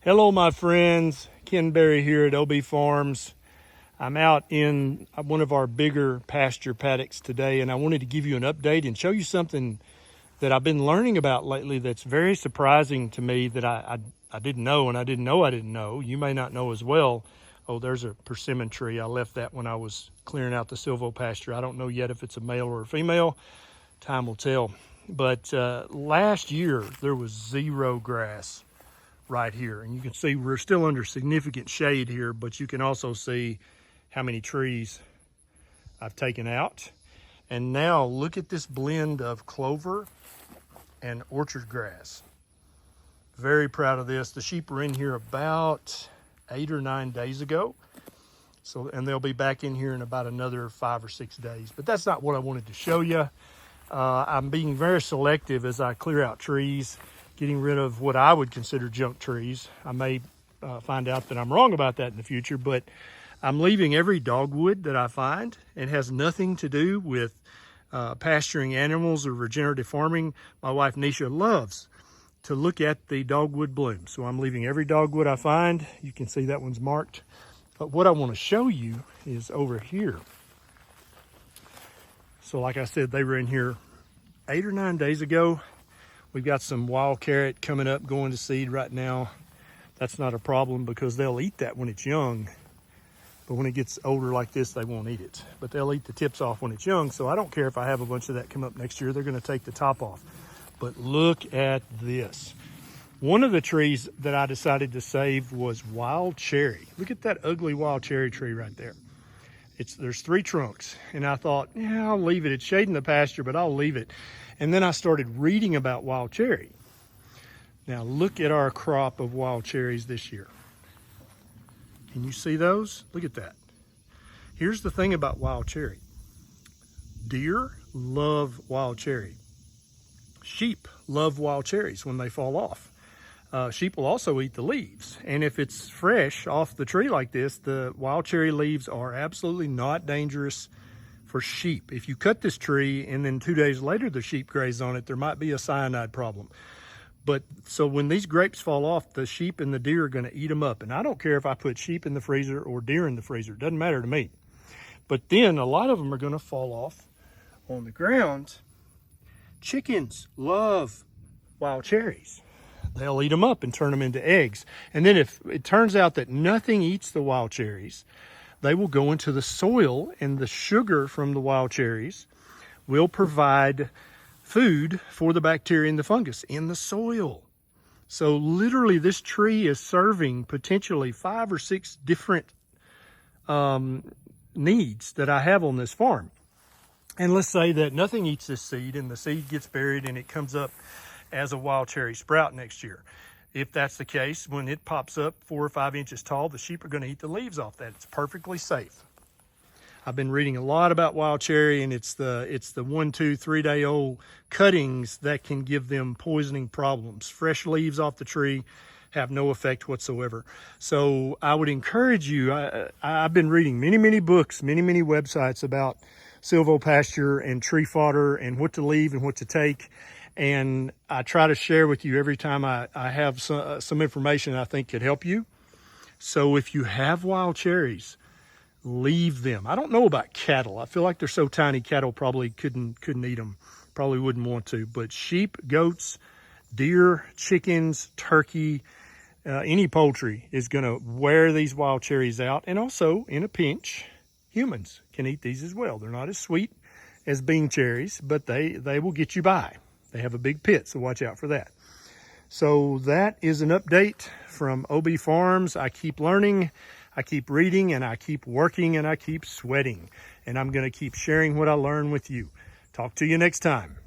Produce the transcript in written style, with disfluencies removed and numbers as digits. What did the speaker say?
Hello, my friends. Ken Berry here at OB Farms. I'm out in one of our bigger pasture paddocks today, and I wanted to give you an update and show you something that I've been learning about lately that's very surprising to me that I didn't know, and I didn't know. You may not know as well. Oh, there's a persimmon tree. I left that when I was clearing out the silvo pasture. I don't know yet if it's a male or a female. Time will tell. But last year, there was zero grass right here, and you can see we're still under significant shade here, but you can also see how many trees I've taken out. And now look at this blend of clover and orchard grass. Very proud of this. The sheep were in here about 8 or 9 days ago, and they'll be back in here in about another 5 or 6 days. But that's not what I wanted to show you. I'm being very selective as I clear out trees, getting rid of what I would consider junk trees. I may find out that I'm wrong about that in the future, but I'm leaving every dogwood that I find. It has nothing to do with pasturing animals or regenerative farming. My wife Nisha loves to look at the dogwood bloom, so I'm leaving every dogwood I find. You can see that one's marked. But what I want to show you is over here. So like I said, they were in here 8 or 9 days ago. We've got some wild carrot coming up, going to seed right now. That's not a problem because they'll eat that when it's young. But when it gets older like this, they won't eat it. But they'll eat the tips off when it's young, so I don't care if I have a bunch of that come up next year. They're gonna take the top off. But look at this. One of the trees that I decided to save was wild cherry. Look at that ugly wild cherry tree right there. There's 3 trunks, and I thought, yeah, I'll leave it. It's shading the pasture, but I'll leave it. And then I started reading about wild cherry. Now look at our crop of wild cherries this year. Can you see those? Look at that. Here's the thing about wild cherry. Deer love wild cherry. Sheep love wild cherries when they fall off. Sheep will also eat the leaves. And if it's fresh off the tree like this, the wild cherry leaves are absolutely not dangerous for sheep. If you cut this tree and then 2 days later the sheep graze on it, there might be a cyanide problem. But so when these grapes fall off, the sheep and the deer are going to eat them up. And I don't care if I put sheep in the freezer or deer in the freezer. It doesn't matter to me. But then a lot of them are going to fall off on the ground. Chickens love wild cherries. They'll eat them up and turn them into eggs. And then if it turns out that nothing eats the wild cherries, they will go into the soil, and the sugar from the wild cherries will provide food for the bacteria and the fungus in the soil. So literally this tree is serving potentially 5 or 6 different needs that I have on this farm. And let's say that nothing eats this seed and the seed gets buried and it comes up as a wild cherry sprout next year. If that's the case, when it pops up 4 or 5 inches tall, the sheep are going to eat the leaves off that. It's perfectly safe. I've been reading a lot about wild cherry, and it's the 1, 2, 3 day old cuttings that can give them poisoning problems. Fresh leaves off the tree have no effect whatsoever. So I would encourage you, I've been reading many books, many websites about silvopasture and tree fodder and what to leave and what to take. And I try to share with you every time I have some information I think could help you. So if you have wild cherries, leave them. I don't know about cattle. I feel like they're so tiny, cattle probably couldn't eat them. Probably wouldn't want to. But sheep, goats, deer, chickens, turkey, any poultry is going to wear these wild cherries out. And also, in a pinch, humans can eat these as well. They're not as sweet as bean cherries, but they will get you by. They have a big pit, so watch out for that. So that is an update from OB Farms. I keep learning, I keep reading, and I keep working, and I keep sweating. And I'm going to keep sharing what I learn with you. Talk to you next time.